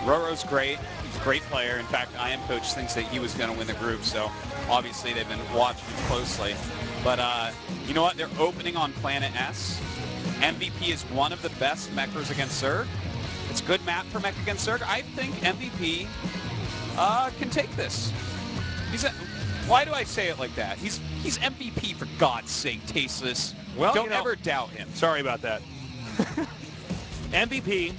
RorO's great. He's a great player. In fact, IM Coach thinks that he was going to win the group, so obviously they've been watching him closely. But you know what? They're opening on Planet S. MVP is one of the best mechers against Zerg. It's a good map for mech against Zerg. I think MVP can take this. Why do I say it like that? He's MVP, for God's sake, Tasteless. Well, Don't ever doubt him. Sorry about that. MVP,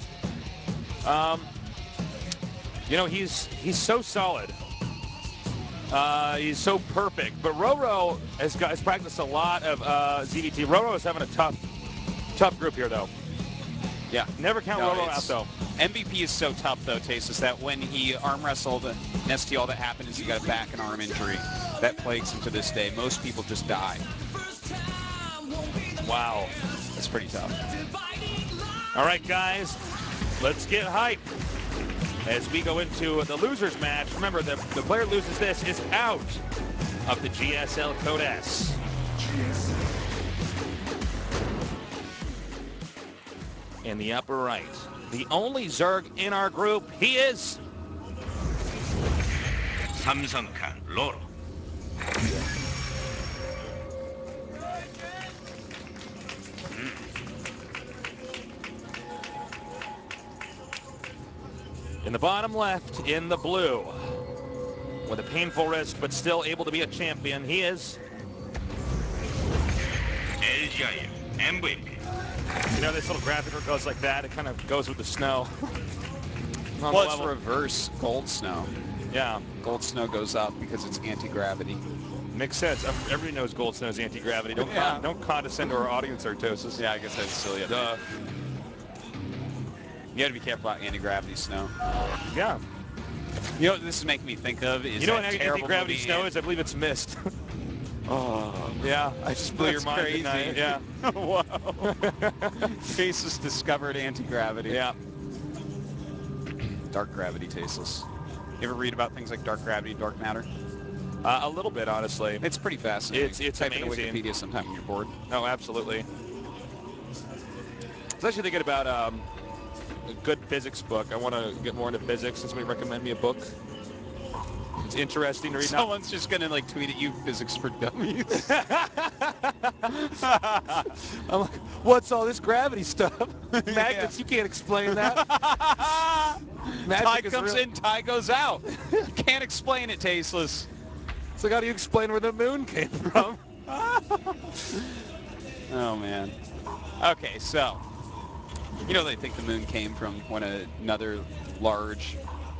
you know, he's so solid. He's so perfect. But RorO has practiced a lot of ZVT. RorO is having a tough group here, though. Yeah. Never count RorO out, though. MVP is so tough, though, Tasteless, that when he arm wrestled Nesty, all that happened is he got a back and arm injury. That plagues him to this day. Most people just die. Wow. That's pretty tough. All right, guys, let's get hyped as we go into the losers match. Remember, the player who loses this is out of the GSL Code S. In the upper right, the only Zerg in our group, he is 삼성칸 RorO. in the bottom left, in the blue, with a painful wrist, but still able to be a champion. He is LGI MVP. You know, this little graphic goes like that. It kind of goes with the snow. Well, it's reverse gold snow. Yeah. Gold snow goes up because it's anti-gravity. Makes sense. Everybody knows gold snow is anti-gravity. Don't condescend to our audience, Artosis. Yeah, I guess that's silly. Duh. You got to be careful about anti-gravity snow. Yeah. You know what this is making me think of? Is you know what that terrible anti-gravity movie snow is? I believe it's mist. Oh. Yeah, I just blew your mind crazy. tonight. Yeah. Whoa. Tasteless discovered anti-gravity. Yeah. Dark gravity, Tasteless. You ever read about things like dark gravity, dark matter? A little bit, honestly. It's pretty fascinating. It's Type amazing. into Wikipedia sometime when you're bored. Oh, absolutely. I was actually thinking about a good physics book. I want to get more into physics. Can somebody recommend me a book? It's interesting to read. Someone's just going to like tweet at you, physics for dummies. I'm like, what's all this gravity stuff? Magnets, you can't explain that. Ty comes in, Ty goes out. You can't explain it, Tasteless. It's like, how do you explain where the moon came from? Oh, man. Okay, so, you know they think the moon came from when another large,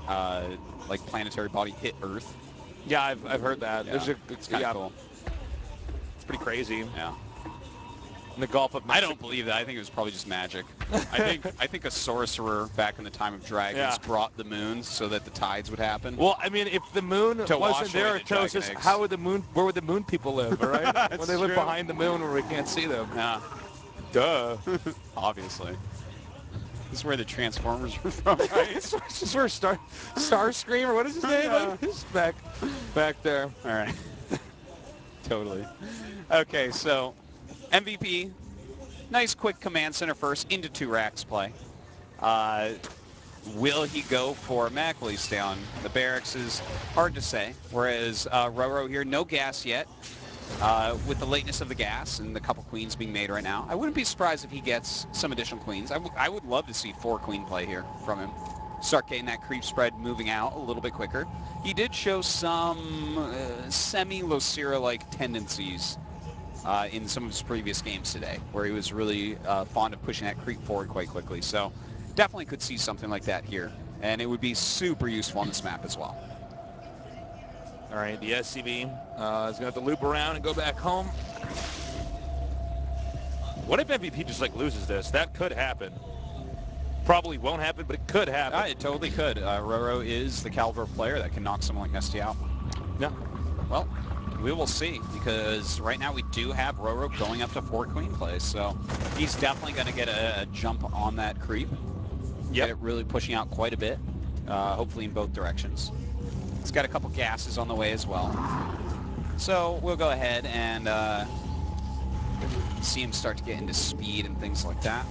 like, planetary body hit Earth? Yeah, I've heard that. Yeah. It's kind of cool. It's pretty crazy. Yeah. In the Gulf of Mexico. I don't believe that. I think it was probably just magic. I think a sorcerer back in the time of dragons brought the moon so that the tides would happen. Well, I mean, if the moon wasn't there, Artosis, where would the moon people live, all right? When they live behind the moon where we can't see them. Yeah. Duh. Obviously. This is where the Transformers were from, right? This is where Starscream, or what is his name? Yeah. He's back there. All right. Totally. Okay, so MVP, nice quick command center first into 2 racks play. Will he go for mech? Will he stay on the barracks? Is hard to say. Whereas RorO here, no gas yet. With the lateness of the gas and the couple queens being made right now, I wouldn't be surprised if he gets some additional queens. I would love to see 4 queen play here from him. Start getting that creep spread moving out a little bit quicker. He did show some semi-Locera-like tendencies in some of his previous games today, where he was really fond of pushing that creep forward quite quickly. So definitely could see something like that here, and it would be super useful on this map as well. All right, the SCV is going to have to loop around and go back home. What if MVP just like loses this? That could happen. Probably won't happen, but it could happen. It totally could. RorO is the caliber of player that can knock someone like Nesty out. Yeah. Well, we will see, because right now we do have RorO going up to 4 queen plays, so he's definitely going to get a jump on that creep. Get it really pushing out quite a bit, hopefully in both directions. He's got a couple gases on the way as well. So we'll go ahead and see him start to get into speed and things like that.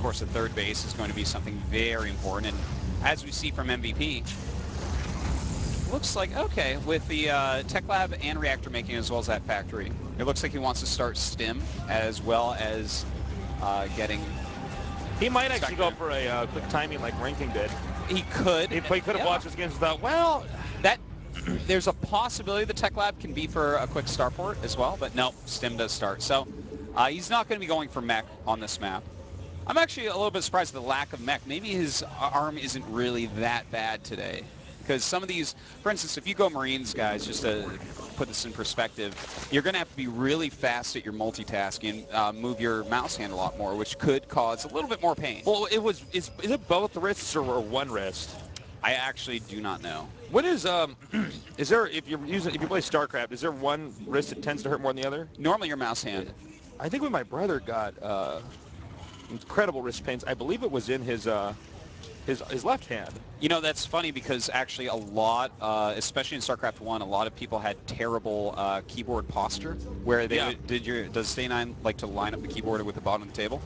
course, the third base is going to be something very important. And as we see from MVP, looks like, okay, with the Tech Lab and reactor making as well as that factory, it looks like he wants to start Stim as well as getting... He might actually go Spectre. for a quick timing like Ranking did. He could. He could have watched his games and thought, well... That there's a possibility the Tech Lab can be for a quick starport as well, but no, Stim does start. So he's not going to be going for mech on this map. I'm actually a little bit surprised at the lack of mech. Maybe his arm isn't really that bad today. Because some of these, for instance, if you go Marines, guys, just to put this in perspective, you're going to have to be really fast at your multitasking, move your mouse hand a lot more, which could cause a little bit more pain. Well, is it both wrists or one wrist? I actually do not know. What is is there if you play StarCraft, is there one wrist that tends to hurt more than the other? Normally your mouse hand. I think when my brother got incredible wrist pains, I believe it was in his left hand. You know, that's funny because actually a lot, especially in StarCraft 1, a lot of people had terrible keyboard posture where they does Stay9 like to line up the keyboard with the bottom of the table?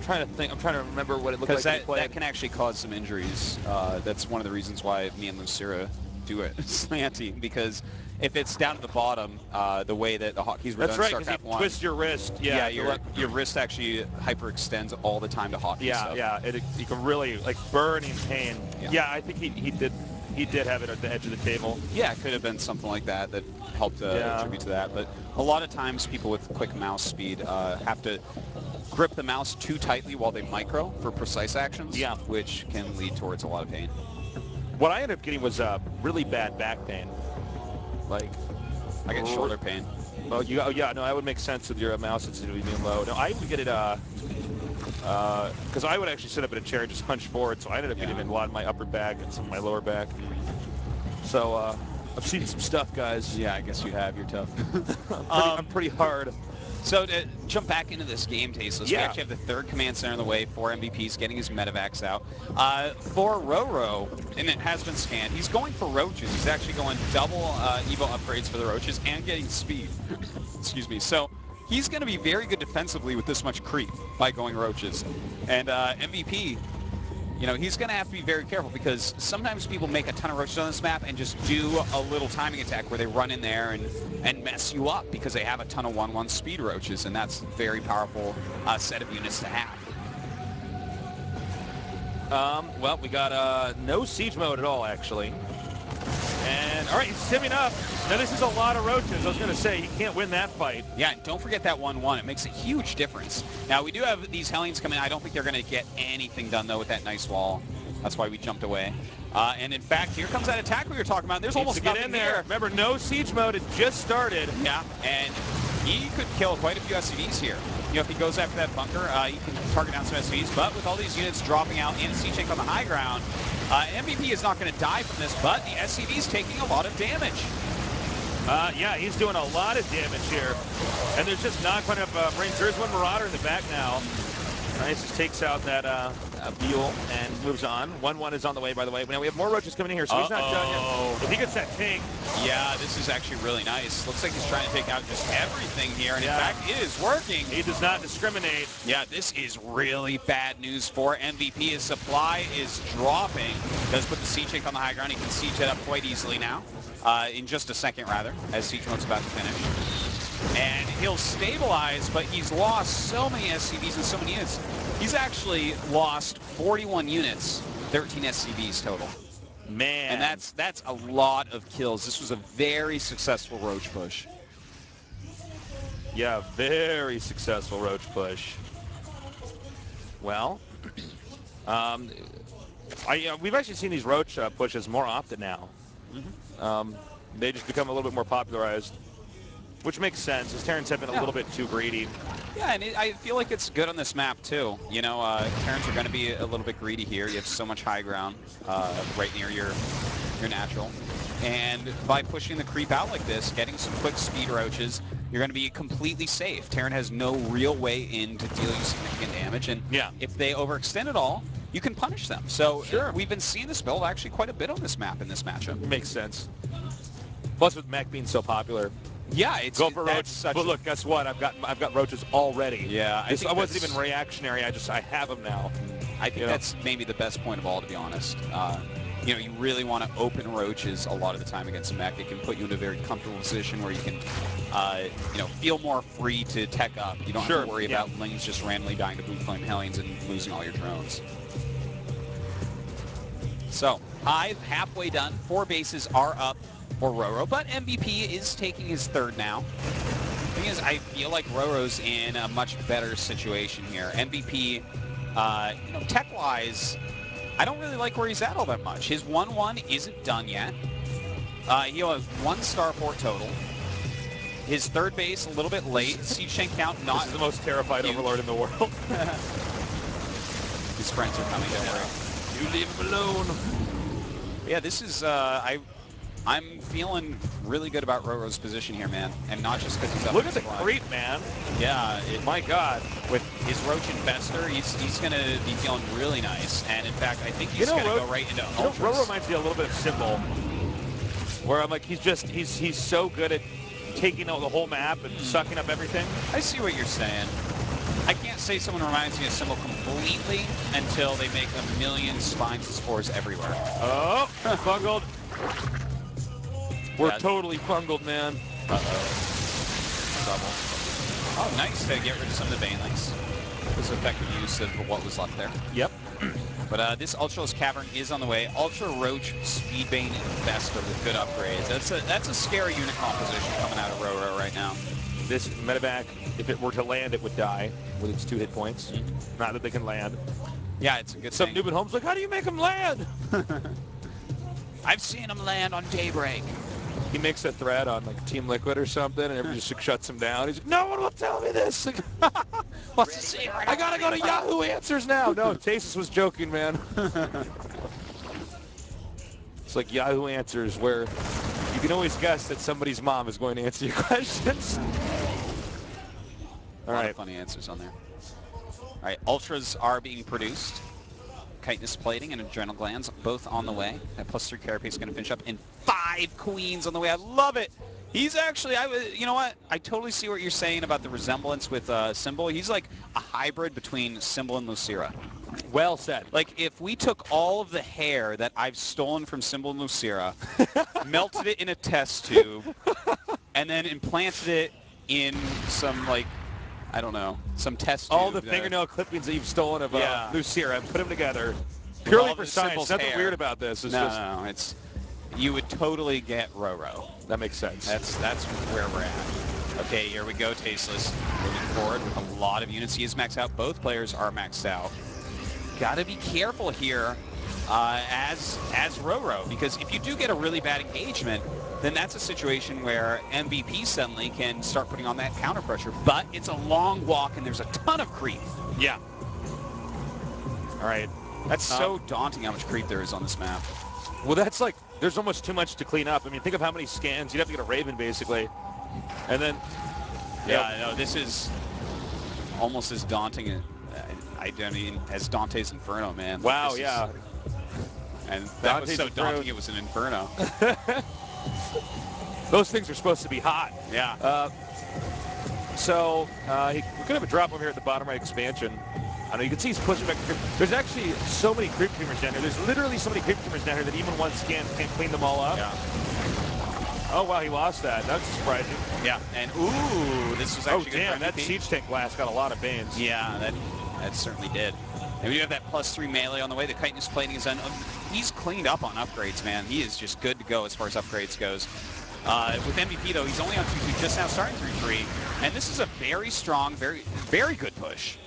I'm trying to remember what it looked like. Because that can actually cause some injuries. That's one of the reasons why me and Lucira do it slanty, because if it's down at the bottom, the way that the hotkeys were done in StarCraft 1. Twist your wrist. Yeah, your wrist actually hyperextends all the time to hotkey stuff. Yeah, you can really, like, burning pain. Yeah, I think he did have it at the edge of the table. Yeah, it could have been something like that that helped attribute to that. But a lot of times people with quick mouse speed have to grip the mouse too tightly while they micro for precise actions, which can lead towards a lot of pain. What I ended up getting was really bad back pain. Like, I get shoulder pain. Oh, yeah, no, that would make sense with your mouse sensitivity being low. No, I would get it, because I would actually sit up in a chair and just hunch forward, so I ended up getting it in a lot of my upper back and some of my lower back. So, I've seen some stuff, guys. Yeah, I guess you have. You're tough. I'm pretty hard. So to jump back into this game, Tasteless, we actually have the third command center in the way for MVPs, getting his medevacs out. For RorO, and it has been scanned, he's going for roaches. He's actually going double Evo upgrades for the roaches and getting speed. Excuse me. So he's going to be very good defensively with this much creep by going roaches. And MVP, you know, he's going to have to be very careful because sometimes people make a ton of roaches on this map and just do a little timing attack where they run in there and mess you up because they have a ton of 1-1 speed roaches, and that's a very powerful set of units to have. Well, we got no siege mode at all, actually. And, all right, he's stimming up. Now, this is a lot of roaches. I was going to say, he can't win that fight. Yeah, and don't forget that 1-1. It makes a huge difference. Now, we do have these Hellions coming in. I don't think they're going to get anything done, though, with that nice wall. That's why we jumped away. And, in fact, here comes that attack we were talking about. There's almost nothing there. Remember, no siege mode. It just started. Yeah, and he could kill quite a few SCVs here. You know, if he goes after that bunker, he can target down some SCVs. But with all these units dropping out and a siege tank on the high ground, MVP is not going to die from this, but the SCV is taking a lot of damage. Yeah, he's doing a lot of damage here. And there's just not quite enough brains. There's one Marauder in the back now. Nice, just takes out that Buell and moves on. 1-1 is on the way, by the way. Now we have more roaches coming in here, so he's not done yet. If he gets that tank. Yeah, this is actually really nice. Looks like he's trying to take out just everything here, and in fact, it is working. He does not discriminate. Yeah, this is really bad news for MVP. His supply is dropping. Does put the siege tank on the high ground. He can siege it up quite easily now. In just a second, rather, as siege mode's about to finish. And he'll stabilize, but he's lost so many SCVs and so many units. He's actually lost 41 units, 13 SCVs total. Man. And that's a lot of kills. This was a very successful roach push. Yeah, very successful roach push. Well, we've actually seen these roach pushes more often now. They just become a little bit more popularized, which makes sense, as Terrans have been a little bit too greedy. Yeah, and I feel like it's good on this map, too. You know, Terrans are going to be a little bit greedy here. You have so much high ground right near your natural. And by pushing the creep out like this, getting some quick speed roaches, you're going to be completely safe. Terran has no real way in to deal you significant damage. And if they overextend at all, you can punish them. So we've been seeing this build actually quite a bit on this map in this matchup. Makes sense. Plus with mech being so popular. Yeah, it's Go for that's Roach. such. But look, guess what? I've got Roaches already. Yeah, I think I wasn't that's- even reactionary. I have them now. I think that's maybe the best point of all, to be honest. You know, you really want to open Roaches a lot of the time against a mech. It can put you in a very comfortable position where you can, you know, feel more free to tech up. You don't have to worry about Lings just randomly dying to Blue Flame Hellions and losing all your drones. So, Hive halfway done. 4 bases are up for RorO, but MVP is taking his third now. Thing is, I feel like RorO's in a much better situation here. MVP, you know, tech-wise, I don't really like where he's at all that much. His 1-1 isn't done yet. He'll have 1 starport total. His third base a little bit late. Siege tank count not. This is the most terrified huge. overlord in the world. His friends are coming, don't worry. You leave him alone. Yeah, this is, I'm feeling really good about RorO's position here, man. And not just because he's up. Look at the creep, man. Yeah. My God. With his Roach Infester, he's going to be feeling really nice. And in fact, I think he's going to go right into Ultras. RorO reminds me a little bit of Symbol. Where I'm like, he's so good at taking out the whole map and sucking up everything. I see what you're saying. I can't say someone reminds me of Symbol completely until they make a million spines and spores everywhere. Oh, bungled. We're Yeah. totally bungled, man. Uh-oh. Trouble. Oh, nice to get rid of some of the Banelings. It was effective use of what was left there. Yep. But this Ultralisk Cavern is on the way. Ultra Roach Speedbane Infester with good upgrades. That's a scary unit composition coming out of RorO right now. This medevac, if it were to land, it would die with its 2 hit points. Not that they can land. Yeah, it's a good Some thing. noob at home's like, how do you make them land? I've seen him land on Daybreak. He makes a thread on like Team Liquid or something, and everybody just shuts him down. He's like, no one will tell me this. What's the secret? I gotta go to Yahoo Answers now. No, Tasis was joking, man. It's like Yahoo Answers, where you can always guess that somebody's mom is going to answer your questions. A lot of funny answers on there. All right, Ultras are being produced. Chitinous Plating and Adrenal Glands both on the way. That +3 Carapace is going to finish up, and 5 Queens on the way. I love it. He's actually, you know what? I totally see what you're saying about the resemblance with Symbol. He's like a hybrid between Symbol and Lucira. Well said. Like, if we took all of the hair that I've stolen from Symbol and Lucira, melted it in a test tube, and then implanted it in some, like, I don't know, some test tube. All the fingernail clippings that you've stolen of Lucira, put them together. With Purely all for the science. Symbol's Nothing hair. weird about this. It's just... No, it's... You would totally get RorO. That makes sense. That's where we're at. Okay, here we go, Tasteless. Moving forward with a lot of units. He is maxed out. Both players are maxed out. Gotta be careful here as RorO, because if you do get a really bad engagement, then that's a situation where MVP suddenly can start putting on that counter pressure. But it's a long walk, and there's a ton of creep. Yeah. All right. That's so daunting how much creep there is on this map. Well, that's like, there's almost too much to clean up. I mean, think of how many scans. You'd have to get a Raven, basically. And then... Yeah, no, this is almost as daunting, I mean, as Dante's Inferno, man. Wow, This yeah. And that Dante's was so Inferno. daunting it was an Inferno. Those things are supposed to be hot. Yeah. So, we could have a drop over here at the bottom right expansion. I know you can see he's pushing back the creep. There's actually so many creep creamers down here. There's literally so many creep creamers down here that even one scan can't clean them all up. Yeah. Oh, wow, he lost that. That's surprising. Yeah. And, ooh, this was actually good. Damn, for that MVP. siege tank blast got a lot of banes. Yeah, that certainly did. And we do have that +3 melee on the way. The chitinous plating is done. He's cleaned up on upgrades, man. He is just good to go as far as upgrades goes. With MVP, though, he's only on 3-2, just now starting 3-3. And this is a very strong, very, very good push.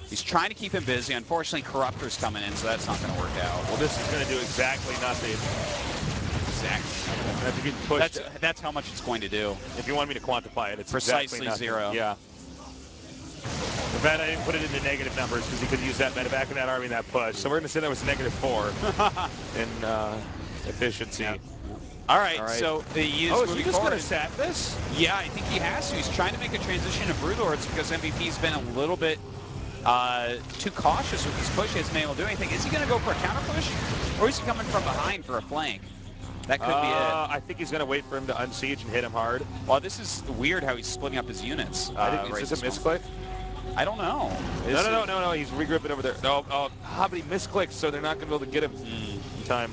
He's trying to keep him busy. Unfortunately, Corruptor's coming in, so that's not going to work out. Well, this is going to do exactly nothing. Exactly. If you can push that's how much it's going to do. If you want me to quantify it, it's Precisely exactly 0. Yeah. In fact, I didn't put it into negative numbers because he could use that medevac in that army in that push. So we're going to say that was -4 in efficiency. Yeah. All right, so he is is moving he just forward. going to sap this? Yeah, I think he has to. He's trying to make a transition to Broodlords because MVP's been a little bit too cautious with his push. He hasn't been able to do anything. Is he going to go for a counter push, or is he coming from behind for a flank? That could be it. I think he's going to wait for him to unsiege and hit him hard. Well, this is weird how he's splitting up his units. I think right is this a this misclick? moment. I don't know. No. He's regrouping over there. No, but he misclicked, so they're not going to be able to get him in time.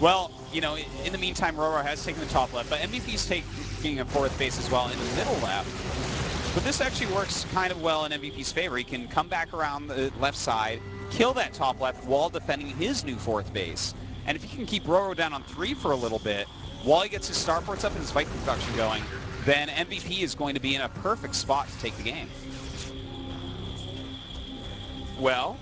Well, you know, in the meantime, RorO has taken the top left, but MVP's taking a fourth base as well in the middle left. But this actually works kind of well in MVP's favor. He can come back around the left side, kill that top left while defending his new fourth base. And if he can keep RorO down on 3 for a little bit, while he gets his starports up and his Viking production going, then MVP is going to be in a perfect spot to take the game. Well,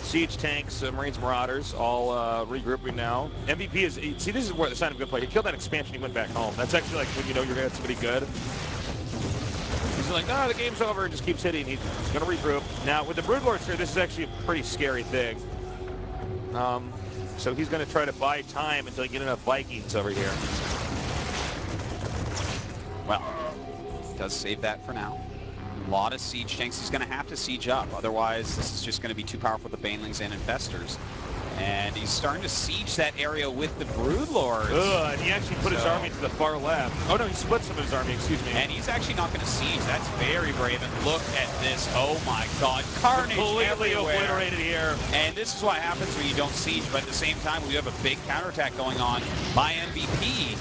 Siege tanks, Marines, Marauders, all regrouping now. MVP is, see, this is where the sign of good play. He killed that expansion, he went back home. That's actually like when you know you're going to have somebody good. He's like, the game's over, and just keeps hitting. He's going to regroup. Now, with the Broodlords here, this is actually a pretty scary thing. So he's going to try to buy time until he get enough Vikings over here. Well, does save that for now. A lot of siege tanks. He's going to have to siege up. Otherwise, this is just going to be too powerful for the Banelings and Infestors. And he's starting to siege that area with the Broodlords. And he actually put his army to the far left. Oh, no, he split some of his army, excuse me. And he's actually not going to siege. That's very brave. And look at this. Oh, my God. Carnage Completely everywhere. obliterated here. And this is what happens when you don't siege. But at the same time, we have a big counterattack going on by MVP.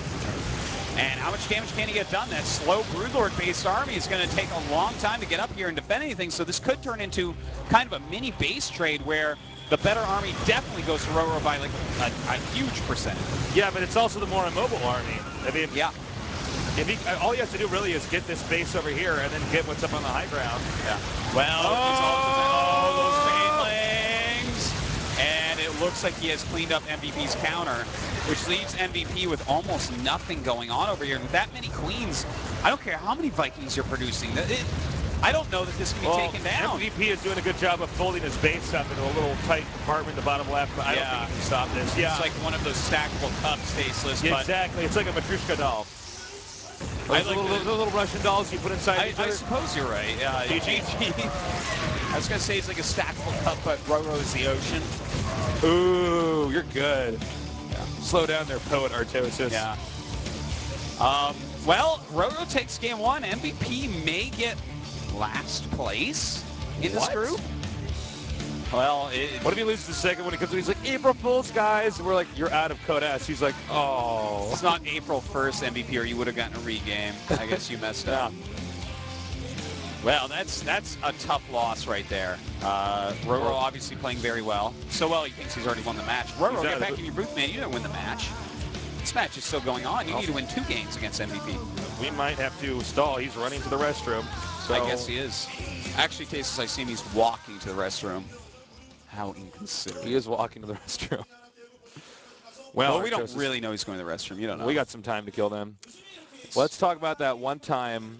And how much damage can he get done? That slow Broodlord-based army is going to take a long time to get up here and defend anything. So this could turn into kind of a mini base trade where the better army definitely goes to RorO by like a huge percent. Yeah, but it's also the more immobile army. I mean, yeah. All he has to do really is get this base over here and then get what's up on the high ground. Yeah. Well, those Banelings. And it looks like he has cleaned up MVP's counter, which leaves MVP with almost nothing going on over here. And with that many queens, I don't care how many Vikings you're producing. I don't know that this can be taken down. MVP is doing a good job of folding his base up into a little tight compartment in the bottom left, but I don't think he can stop this. Yeah. It's like one of those stackable cups, Faceless. Yeah, exactly. It's like a Matryoshka doll. Those little Russian dolls you put inside each other. I suppose you're right. GG. I was going to say it's like a stackable cup, but RorO is the ocean. Ooh, you're good. Yeah. Slow down there, Poet Artosis. Yeah. Well, RorO takes game 1. MVP may get last place in this group. Well, what if he loses the second one? He comes in, he's like, April Fools, guys. And we're like, you're out of Code S. He's like, oh. It's not April 1st MVP, or you would have gotten a regame. I guess you messed up. Well, that's a tough loss right there. RorO obviously playing very well. So well, he thinks he's already won the match. RorO, get back in your booth, man. You didn't win the match. This match is still going on. You need to win 2 games against MVP. We might have to stall. He's running to the restroom. So. I guess he is. Actually, Cases, I see him. He's walking to the restroom. How inconsiderate. He is walking to the restroom. Well, we don't really know he's going to the restroom. You don't know. We got some time to kill them. Let's talk about that one time.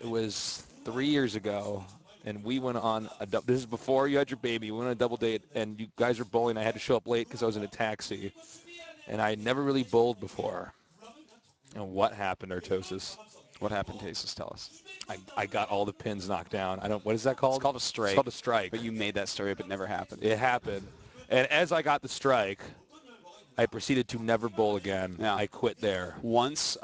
It was 3 years ago, and we went on a double. This is before you had your baby. We went on a double date, and you guys were bowling. I had to show up late because I was in a taxi, and I had never really bowled before. And what happened, Artosis? What happened, Cases? Tell us. I got all the pins knocked down. What is that called? It's called a strike. It's called a strike. But you made that story up. It never happened. It happened. And as I got the strike, I proceeded to never bowl again. Yeah. I quit there. Once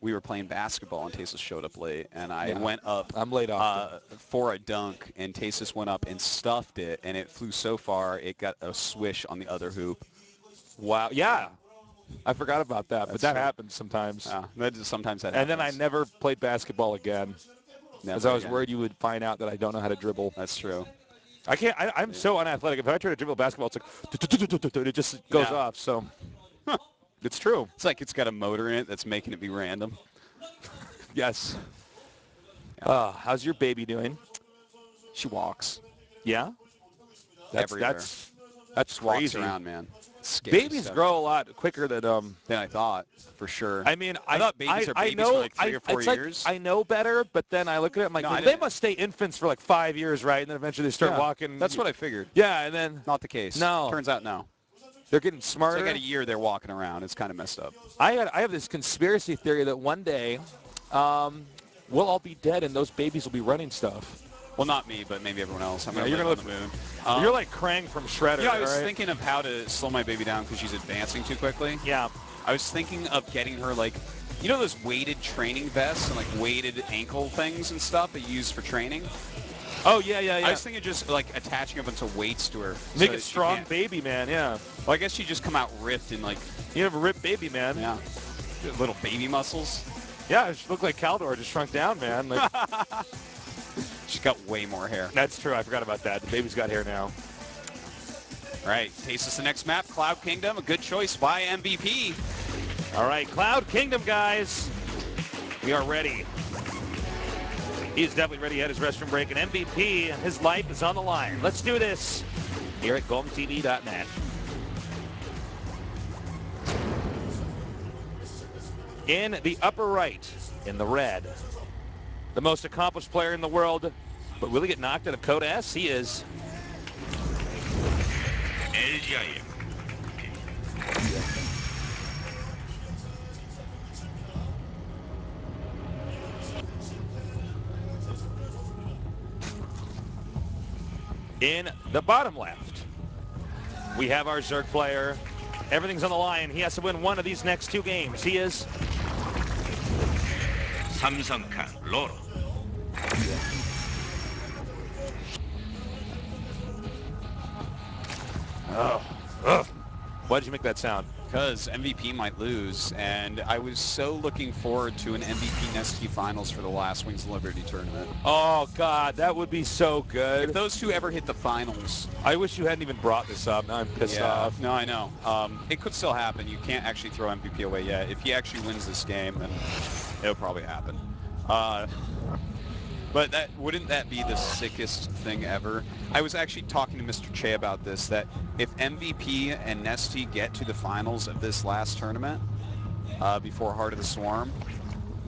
we were playing basketball and Tasis showed up late, and I went up I'm late off for a dunk, and Tasis went up and stuffed it, and it flew so far it got a swish on the other hoop. Wow. Yeah. I forgot about that, but that happens sometimes. Sometimes that happens. And then I never played basketball again because I was worried you would find out that I don't know how to dribble. That's true. I can't. I'm so unathletic. If I try to dribble basketball, it's like it just goes off. So it's true. It's like it's got a motor in it that's making it be random. Yes. How's your baby doing? She walks. Yeah. Everywhere. That's crazy. Walks around, man. Babies grow a lot quicker than I thought, for sure. I mean, I thought babies are babies for like 3 or 4 years. I know better, but then I look at it, I'm like, they must stay infants for like 5 years, right? And then eventually they start walking. That's what I figured. Yeah, and then not the case. No, turns out no. They're getting smarter. So I got a year they're walking around. It's kind of messed up. I have this conspiracy theory that one day we'll all be dead and those babies will be running stuff. Well, not me, but maybe everyone else. I'm Yeah, going to you're live gonna on the moon. You're like Krang from Shredder, You know, I was all right? thinking of how to slow my baby down because she's advancing too quickly. Yeah. I was thinking of getting her, like, you know those weighted training vests and, like, weighted ankle things and stuff that you use for training? Oh, yeah, yeah, yeah. I was thinking of just, like, attaching a bunch of weights to her. Make so a that she strong can't- baby man, yeah. Well, I guess she just come out ripped and, like, You have a ripped baby man. yeah, little baby muscles. Yeah, she looked like Caldor, just shrunk down, man. Like, She's got way more hair. that's true. I forgot about that. The baby's got hair now. All right, takes us the next map, Cloud Kingdom. A good choice by MVP. All right, Cloud Kingdom, guys. We are ready. He's definitely ready at his restroom break. And MVP, his life is on the line. Let's do this here at GoldenTV.net. In the upper right, in the red, the most accomplished player in the world, but will he get knocked out of Code S? He is. LGIM In the bottom left, we have our Zerg player. Everything's on the line. He has to win one of these next two games. He is. 삼성칸 로로 Why did you make that sound? Because MVP might lose, and I was so looking forward to an MVP Nestea Finals for the last Wings of Liberty tournament. Oh, God, that would be so good. If those two ever hit the finals... I wish you hadn't even brought this up. Now I'm pissed off. No, I know. It could still happen. You can't actually throw MVP away yet. If he actually wins this game, then it'll probably happen. But wouldn't that be the sickest thing ever? I was actually talking to Mr. Che about this, that if MVP and Nestea get to the finals of this last tournament before Heart of the Swarm,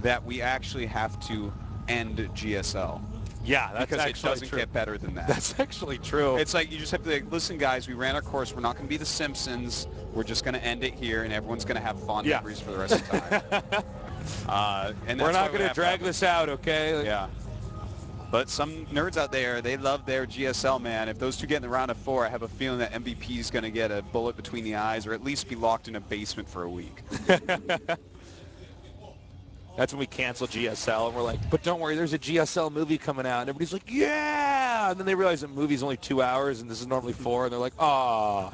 that we actually have to end GSL. Yeah, that's because it actually doesn't true. get better than that. That's actually true. It's like you just have to be like, listen, guys, we ran our course. We're not going to be the Simpsons. We're just going to end it here, and everyone's going to have fond memories for the rest of the time. And We're that's not why going to drag this out, okay? Like, yeah. But some nerds out there, they love their GSL, man. If those two get in the round of 4, I have a feeling that MVP is going to get a bullet between the eyes or at least be locked in a basement for a week. That's when we cancel GSL, and we're like, but don't worry, there's a GSL movie coming out. And everybody's like, yeah! And then they realize the movie's only 2 hours, and this is normally 4, and they're like, aw.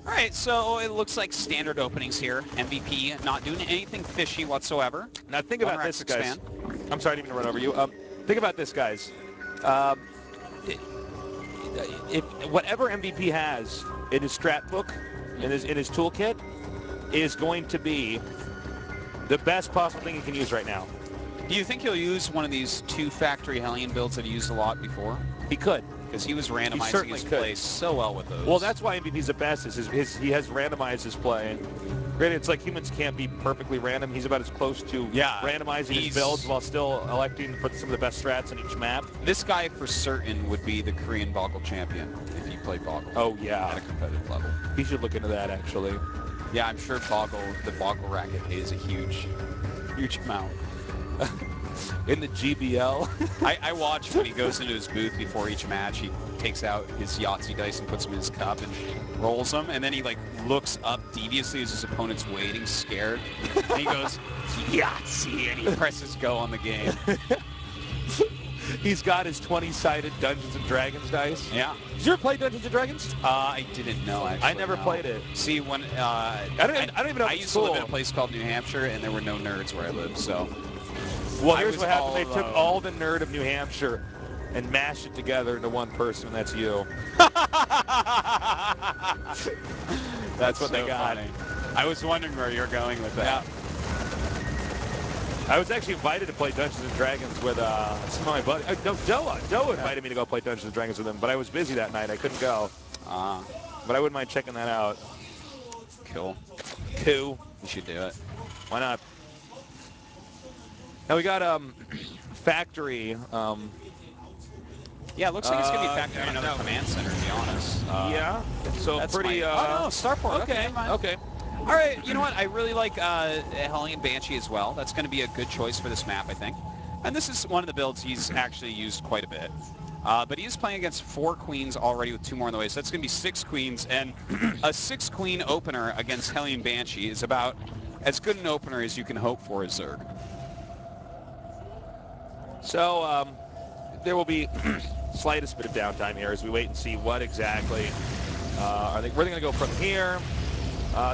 All right, so it looks like standard openings here. MVP not doing anything fishy whatsoever. Now think about this, guys. I'm sorry, I didn't mean to run over you. Think about this, guys. If whatever MVP has in his strat book, in his toolkit, is going to be the best possible thing he can use right now. Do you think he'll use one of these 2 factory Hellion builds that he used a lot before? He could. Because he was randomizing his play so well with those. Well, that's why MVP's the best. Is he has randomized his play. Granted, it's like humans can't be perfectly random. He's about as close to randomizing his builds while still electing for some of the best strats on each map. This guy for certain would be the Korean Boggle champion if he played Boggle. Oh, yeah. At a competitive level. He should look into that, actually. Yeah, I'm sure the Boggle racket pays a huge amount. In the GBL. I watch when he goes into his booth before each match. He takes out his Yahtzee dice and puts them in his cup and rolls them. And then he like looks up deviously as his opponent's waiting, scared. And he goes, Yahtzee, and he presses go on the game. He's got his 20-sided Dungeons & Dragons dice. Yeah. Did you ever play Dungeons & Dragons? I didn't know, actually. I never played it. See, when I don't even know if I it's used cool. to live in a place called New Hampshire, and there were no nerds where I lived, so... Well, here's what happened. They took all the nerd of New Hampshire and mashed it together into one person, and that's you. That's what they got. Funny. I was wondering where you're going with that. Yeah. I was actually invited to play Dungeons & Dragons with some of my buddies. Doa invited me to go play Dungeons & Dragons with him, but I was busy that night. I couldn't go. But I wouldn't mind checking that out. Cool. You should do it. Why not? Now we got factory. Yeah, it looks like it's going to be factory in another command center, to be honest. Yeah. So that's pretty. oh, no, Starport. Okay. Okay. All right, you know what? I really like Hellion Banshee as well. That's going to be a good choice for this map, I think. And this is one of the builds he's actually used quite a bit. But he is playing against 4 queens already with 2 more on the way. So that's going to be 6 queens. And a 6-queen opener against Hellion Banshee is about as good an opener as you can hope for as Zerg. So there will be slightest bit of downtime here as we wait and see what exactly where they're going to go from here.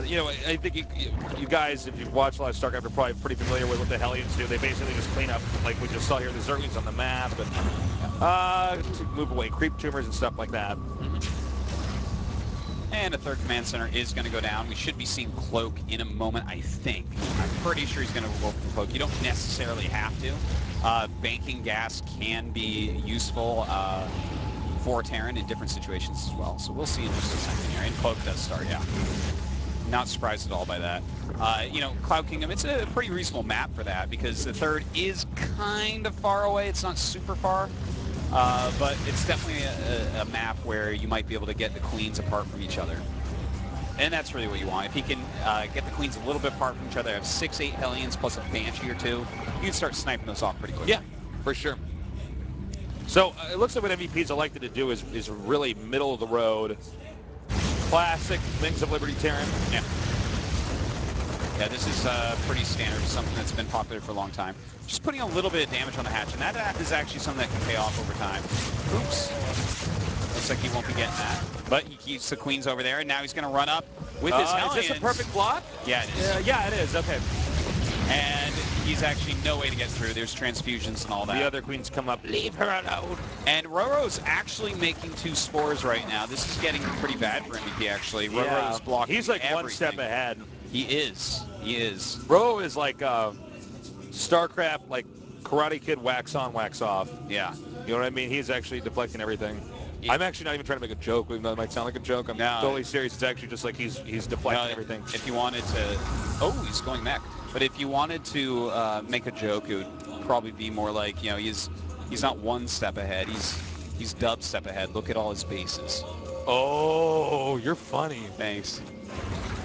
You know, I think you guys, if you've watched a lot of StarCraft, are probably pretty familiar with what the Hellions do. They basically just clean up, like we just saw here, the Zerglings on the map, and to move away creep tumors and stuff like that. And a 3rd command center is going to go down. We should be seeing Cloak in a moment, I think. I'm pretty sure he's going to go for Cloak. You don't necessarily have to. Banking gas can be useful for Terran in different situations as well. So we'll see in just a second here. And Cloak does start, yeah. Not surprised at all by that. You know, Cloud Kingdom, it's a pretty reasonable map for that because the 3rd is kind of far away. It's not super far, but it's definitely a map where you might be able to get the queens apart from each other. And that's really what you want. If he can get the queens a little bit apart from each other, have 6-8 Hellions plus a Banshee or 2, you can start sniping those off pretty quickly. Yeah, for sure. So it looks like what MVP's elected to do is really middle of the road. Classic Wings of Liberty Terran. Yeah. Yeah, this is pretty standard, something that's been popular for a long time. Just putting a little bit of damage on the hatch, and that is actually something that can pay off over time. Oops. Looks like he won't be getting that. But he keeps the queens over there, and now he's going to run up with his Hellions. Is this a perfect block? Yeah, it is. Yeah, it is. Okay. And he's actually no way to get through. There's transfusions and all that. The other queens come up. Leave her alone. And RorO's actually making 2 spores right now. This is getting pretty bad for MVP, actually. RorO's blocking He's like everything. 1 step ahead. He is. He is. RorO is like StarCraft, like Karate Kid, wax on, wax off. Yeah. You know what I mean? He's actually deflecting everything. Yeah. I'm actually not even trying to make a joke, even though it might sound like a joke. I'm totally serious. It's actually just like he's deflecting everything. If you wanted to... Oh, he's going mech. But if you wanted to make a joke, it would probably be more like, you know, he's not 1 step ahead. He's dub step ahead. Look at all his bases. Oh, you're funny. Thanks.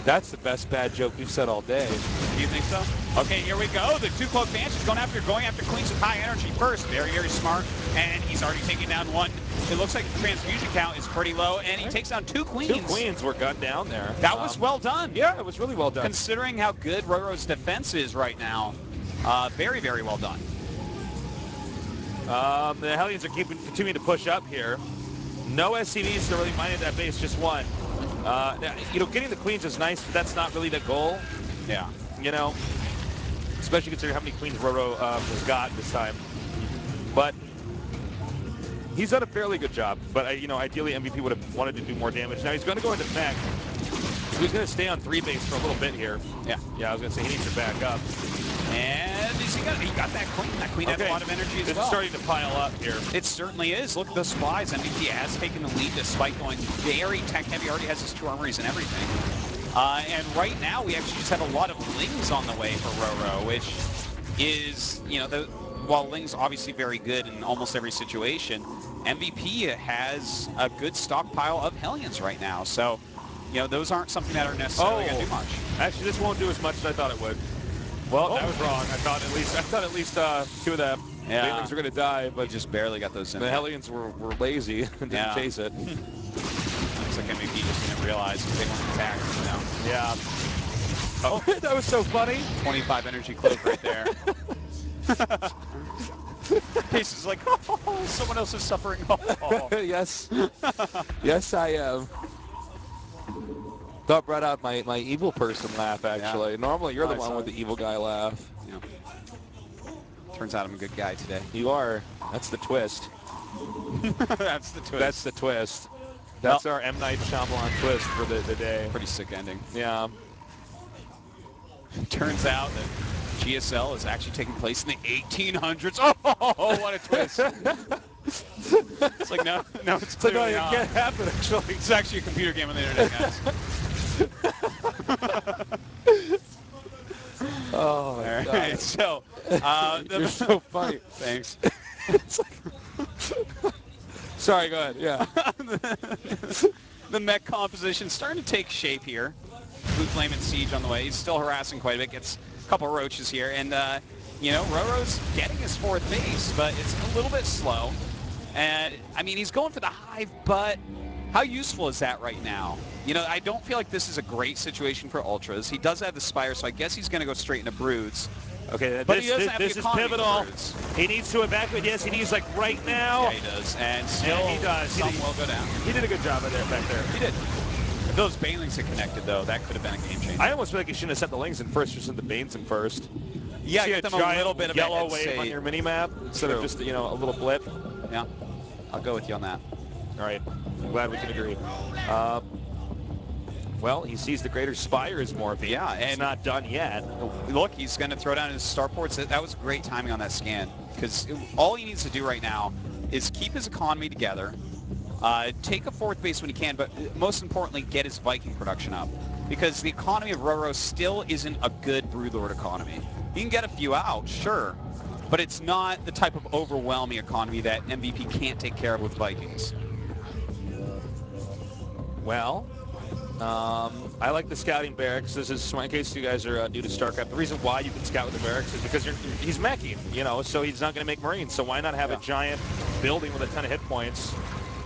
That's the best bad joke we've said all day. Do you think so? Okay, here we go. The 2 Cloak Banshees going after queens with high energy first. Very, very smart. And he's already taking down 1. It looks like the transfusion count is pretty low, and he takes down 2 queens. 2 queens were gunned down there. That was well done. Yeah, it was really well done. Considering how good RorO's defense is right now, very, very well done. The Hellions are continuing to push up here. No SCVs to really mine at that base, just 1. You know, getting the queens is nice, but that's not really the goal. Yeah. You know, especially considering how many queens RorO has got this time. But he's done a fairly good job. But, you know, ideally MVP would have wanted to do more damage. Now he's going to go into mech. He's going to stay on 3 base for a little bit here. Yeah. Yeah, I was going to say he needs to back up. And he got that queen. That queen has a lot of energy as well. It's starting to pile up here. It certainly is. Look at the supplies. MVP has taken the lead despite going very tech heavy. Already has his 2 armories and everything. And right now we actually just have a lot of Lings on the way for RorO, which is, you know, while Ling's obviously very good in almost every situation, MVP has a good stockpile of Hellions right now. So, you know, those aren't something that are necessarily going to do much. Actually, this won't do as much as I thought it would. Well, I was wrong. I thought at least 2 of them. Yeah. Banelings were going to die, but he just barely got those in. The Hellions were lazy and didn't chase it. Looks like MVP just didn't realize they weren't attacked, you know? Yeah. Oh, that was so funny. 25 energy cloak right there. Case is like, oh, someone else is suffering. Oh. Yes. Yes, I am. That brought out my evil person laugh, actually. Yeah. Normally, you're the one with the evil guy laugh. Yeah. Turns out I'm a good guy today. You are. That's the twist. That's the twist. That's the twist. That's our M. Night Shyamalan twist for the day. Pretty sick ending. Yeah. Turns out that GSL is actually taking place in the 1800s. Oh, what a twist. It's like, no, it's clearly not. It can't happen, actually. It's actually a computer game on the internet, guys. Oh, my God. Right, so, you're so funny. Thanks. It's like... Sorry, go ahead. Yeah. The mech composition starting to take shape here. Blue Flame and Siege on the way. He's still harassing quite a bit. Gets a couple roaches here. And You know, RorO's getting his 4th base, but it's a little bit slow. And, I mean, he's going for the hive, but how useful is that right now? You know, I don't feel like this is a great situation for Ultras. He does have the Spire, so I guess he's going to go straight into Broods. Okay, But he doesn't have this the is economy for pivotal. Broods. He needs to evacuate. Yes, he needs, like, right now. Yeah, he does. And still, he does. some will go down. He did a good job of that back there. He did. If those Banelings had connected, though, that could have been a game changer. I almost feel like you shouldn't have sent the Lings in first, just sent the Banes in first. Yeah, see get a them giant a little bit of yellow a head wave on state. your mini map instead of just, you know, a little blip. Yeah, I'll go with you on that. All right, I'm glad we can agree. Well, he sees the Greater Spire is morphing. Yeah, and it's not done yet. Look, he's going to throw down his starports. That was great timing on that scan, because all he needs to do right now is keep his economy together, take a 4th base when he can, but most importantly, get his Viking production up. Because the economy of RorO still isn't a good Broodlord economy. He can get a few out, sure, but it's not the type of overwhelming economy that MVP can't take care of with Vikings. Well, I like the scouting barracks. This is, in case you guys are new to StarCraft, the reason why you can scout with the barracks is because he's meching, you know, so he's not going to make Marines. So why not have a giant building with a ton of hit points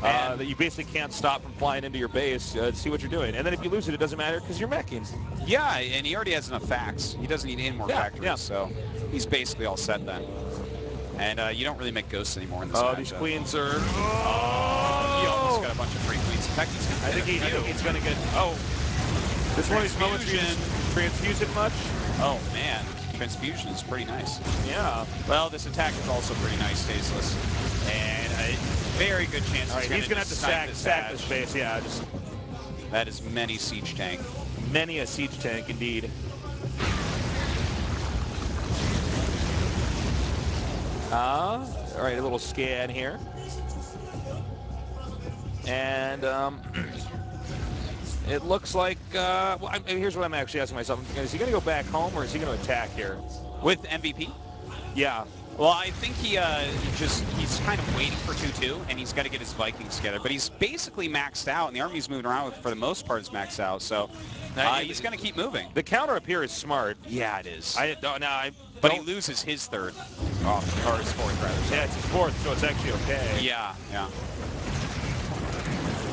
that you basically can't stop from flying into your base to see what you're doing. And then if you lose it, it doesn't matter because you're meching. Yeah, and he already has enough facts. He doesn't need any more factories, so he's basically all set then. And you don't really make ghosts anymore in this matchup. These queens are... He almost got a bunch of free queens. In fact, he's going to I think he's going to get... Oh. This one of these moments you just transfuse it much? Oh, man. Transfusion is pretty nice. Yeah. Well, this attack is also pretty nice, Staceless. And a very good chance he's going to have to sack this base. Yeah, just... That is many siege tank. Many a siege tank, indeed. All right, a little scan here. And it looks like, well, here's what I'm actually asking myself. Is he going to go back home or is he going to attack here? With MVP? Yeah. Well, I think he's kind of waiting for 2-2, and he's got to get his Vikings together. But he's basically maxed out, and the army's moving around for the most part is maxed out. So he's going to keep moving. The counter up here is smart. Yeah, it is. But he loses his 3rd, or his 4th, rather. Yeah, it's his 4th, so it's actually okay. Yeah, yeah.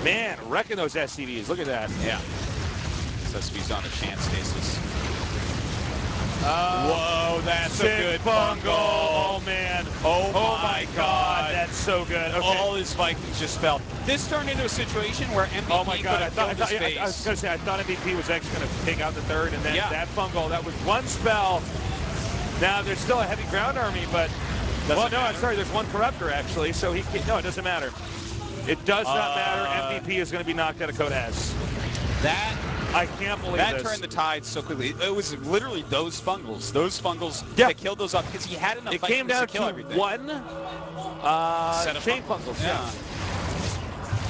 Man, wrecking those SCVs. Look at that. Yeah. This SCV's not a chance, Stasis. Whoa, that's a good bungle. Oh, man. Oh my God. That's so good. Okay. All his Vikings just fell. This turned into a situation where MVP could have killed his base. I was going to say, I thought MVP was actually going to take out the 3rd, and then that bungle, that was one spell. Now, there's still a heavy ground army, but... Well, no, I'm sorry, there's one Corruptor, actually, so he can't... No, it doesn't matter. It does not matter. MVP is going to be knocked out of Code S. I can't believe that turned the tide so quickly. It was literally those fungals that killed those up because he had enough. It came down to kill to everything. One set of chain fungals. Yeah.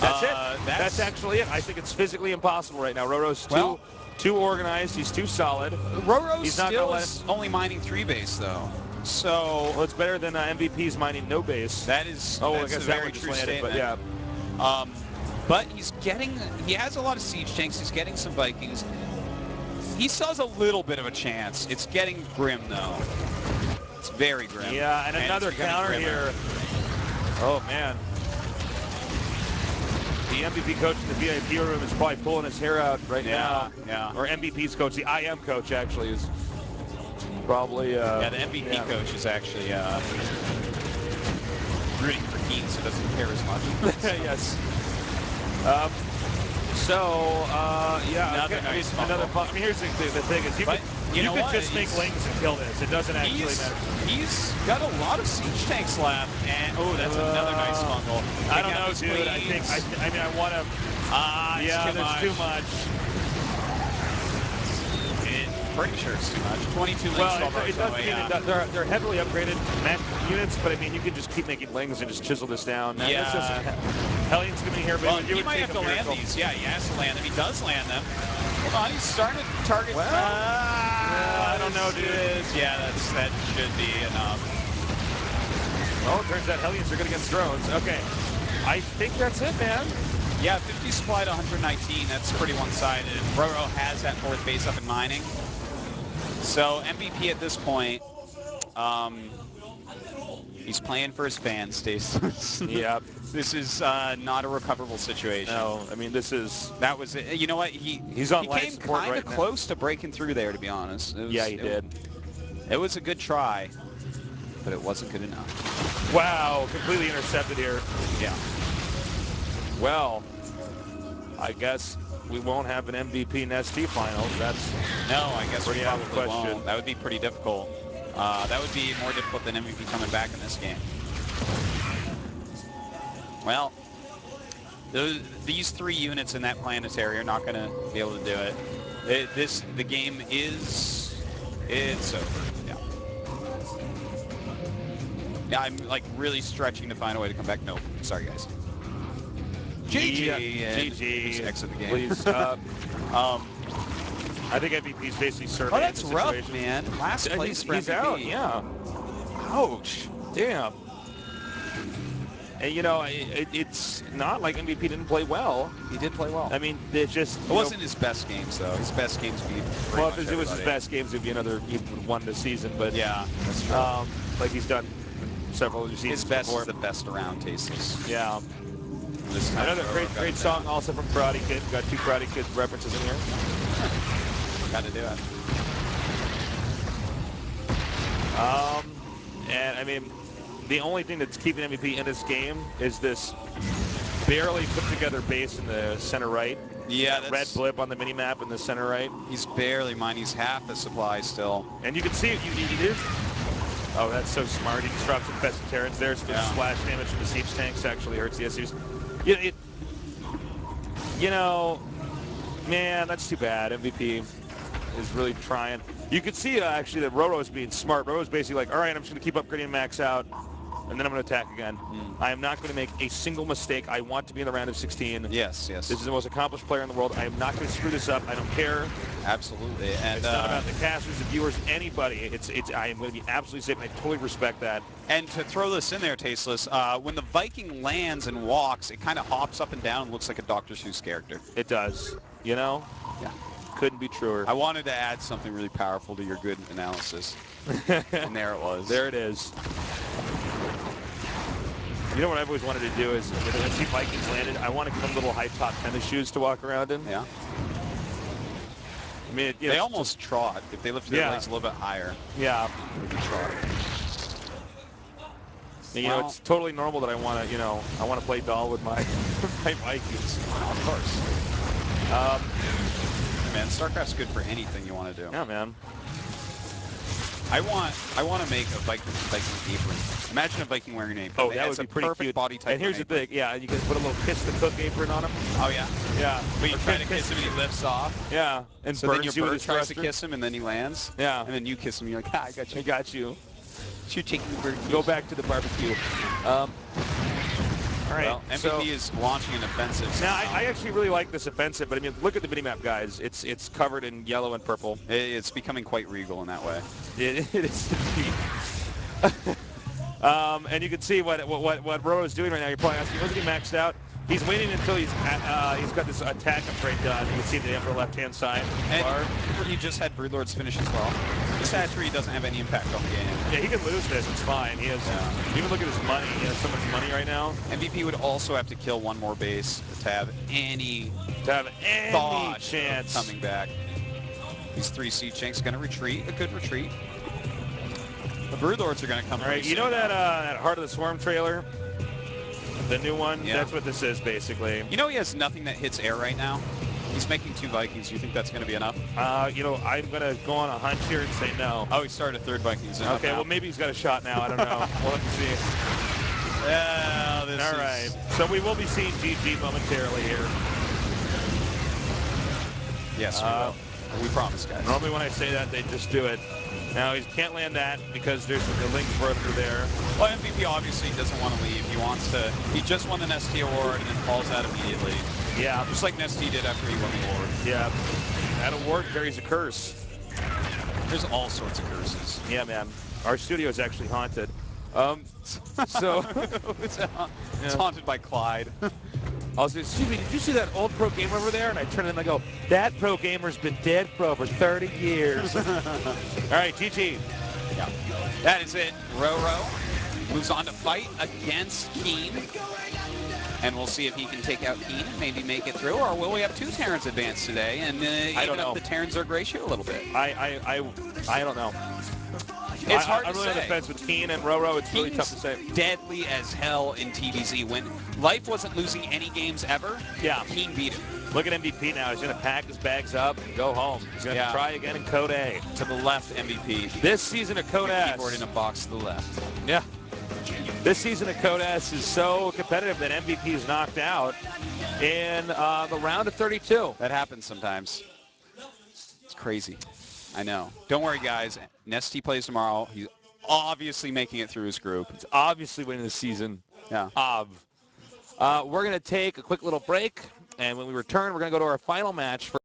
That's it. That's actually it. I think it's physically impossible right now. RorO's too organized. He's too solid. RorO still is only mining 3 base though. So it's better than MVP's mining no base. That is. Oh, that's I guess a that very one just true landed, statement. but yeah. But he has a lot of siege tanks. He's getting some Vikings. He still has a little bit of a chance. It's getting grim, though. It's very grim. Yeah, and another counter here. Oh, man. The MVP coach in the VIP room is probably pulling his hair out right now. Yeah. Or MVP's coach, the IM coach, actually, is probably... yeah, the MVP coach is actually rooting for Keen, so doesn't care as much. Yes. Yeah. Another nice I mean, here's the thing is, you could just make Lings and kill this. It doesn't actually matter. He's got a lot of siege tanks left, and that's another nice bungle. I don't know, dude. I want to. Yeah, that's too much. Pretty sure it's too much. 22 Lings. Well, it does mean they're heavily upgraded mech units, but I mean, you can just keep making Lings and just chisel this down. Now, yeah. Hellions coming here, but he might have to land these. Yeah, he has to land them. He does land them. Hold on, he's starting to target. Well, I don't know, dude. Yeah, that should be enough. Oh, it turns out Hellions are good against drones. Okay, I think that's it, man. Yeah, 50 supply to 119. That's pretty one-sided. RorO has that 4th base up in mining. So MVP at this point, He's playing for his fans, Stace. Yep. This is not a recoverable situation. No, I mean, this is... That was it. You know what? He's on he life came support kind of right now. close to breaking through there, to be honest. Yeah, he did. It was a good try, but it wasn't good enough. Wow, completely intercepted here. Yeah. Well, I guess we won't have an MVP in ST finals. That's No, I guess we pretty out of probably question. won't. That would be pretty difficult. That would be more difficult than MVP coming back in this game. Well, these 3 units in that planetary are not going to be able to do it. The game it's over. Yeah. Yeah, I'm like really stretching to find a way to come back. Nope. Sorry, guys. GG. Yeah, and GG. just exit the game. Please. I think MVP's basically surveying that's the rough, situation. man. Last place for he's MVP. out, yeah. Ouch. Damn. And, you know, it's not like MVP didn't play well. He did play well. I mean, it's just... It wasn't his best games, though. His best games beat pretty well, much if it was his everybody. best games, it would be another... He would have won this season, but... Yeah, that's true. Like he's done several other seasons His best before. is the best around, Tasteless. Yeah. This time Another RorO got great it song down. also from Karate Kid. Got 2 Karate Kid references in here. Got to do it. And I mean, the only thing that's keeping MVP in this game is this barely put together base in the center right. Yeah, that red blip on the mini map in the center right. He's barely mine. He's half the supply still. And you can see it. Oh, that's so smart. He just drops some Pescatarians there. So splash damage from the siege tanks actually hurts the SUs. You know, man, that's too bad. MVP is really trying. You could see actually that RorO is being smart. RorO is basically like, all right, I'm just going to keep upgrading max out, and then I'm going to attack again. I am not going to make a single mistake. I want to be in the round of 16. Yes, yes. This is the most accomplished player in the world. I am not going to screw this up. I don't care. Absolutely. And it's not about the casters, the viewers, anybody. I am going to be absolutely safe, and I totally respect that. And to throw this in there, Tasteless, when the Viking lands and walks, it kind of hops up and down and looks like a Dr. Seuss character. It does. You know? Yeah. Couldn't be truer. I wanted to add something really powerful to your good analysis. And there it was. There it is. You know what I've always wanted to do is, when I see Vikings landed, I want to give them little high-top tennis shoes to walk around in. Yeah. I mean, they almost trot. If they lifted their legs a little bit higher, yeah, they'd be trotting. And, you know, it's totally normal that I want to, I want to play doll with my, my Vikings. Of course. Man, StarCraft's good for anything you want to do. Yeah, man. I want to make a Viking apron. Imagine a Viking wearing an apron. Oh, that would be pretty perfect cute. Body type. And here's the thing, yeah, you can put a little kiss the cook apron on him. Oh yeah. Yeah. But you try to kiss him and he lifts off. Yeah. And so then your bird tries tries to kiss him and then he lands. Yeah. And then you kiss him. You're like, I got you. I got you. You're taking the bird. Go back to the barbecue. All right. Well, MVP is launching an offensive. Now, I actually really like this offensive, but I mean, look at the minimap, guys. It's covered in yellow and purple. It's becoming quite regal in that way. It is indeed. And you can see what RorO is doing right now. You're probably asking, wasn't he maxed out? He's waiting until he's got this attack upgrade done. You can see the upper left-hand side. And he just had Broodlords finish as well. This hatchery doesn't have any impact on the game. Yeah, he can lose this. It's fine. He has. Even look at his money. He has so much money right now. MVP would also have to kill one more base to have any chance of coming back. These 3 siege tanks are going to retreat. A good retreat. The Broodlords are going to come. All right, you know that Heart of the Swarm trailer? The new one? Yeah. That's what this is, basically. You know he has nothing that hits air right now? He's making 2 Vikings. You think that's going to be enough? I'm going to go on a hunch here and say no. Oh, he started a 3rd Vikings. Okay, well, maybe he's got a shot now. I don't know. We'll have to see. All right. So we will be seeing GG momentarily here. Yes, we will. We promise, guys. Normally when I say that, they just do it. Now, he can't land that because there's the link further there. Well, MVP obviously doesn't want to leave. He just won the Nesty award and then falls out immediately. Yeah. Just like Nesty did after he won the award. Yeah. That award carries a curse. There's all sorts of curses. Yeah, man. Our studio is actually haunted. So it's haunted by Clyde. I was like, excuse me, did you see that old pro gamer over there? And I turn to him and I go, that pro gamer's been dead for over 30 years. All right, GG. Yeah. That is it. RorO moves on to fight against Keen. And we'll see if he can take out Keen and maybe make it through. Or will we have two Terrans advance today and even up the Terran-Zerg ratio a little bit? I don't know. It's hard I'm to really on say. the fence with Keen and RorO. It's really tough to say. Deadly as hell in TVZ. When Life wasn't losing any games ever, yeah, Keen beat him. Look at MVP now. He's going to pack his bags up and go home. He's going to try again in Code A. To the left, MVP. This season of Code S. Keyboard in a box to the left. Yeah. This season of Code S is so competitive that MVP is knocked out in the round of 32. That happens sometimes. It's crazy. I know. Don't worry, guys. Nesty plays tomorrow. He's obviously making it through his group. He's obviously winning the season. Yeah. We're going to take a quick little break, and when we return, we're going to go to our final match for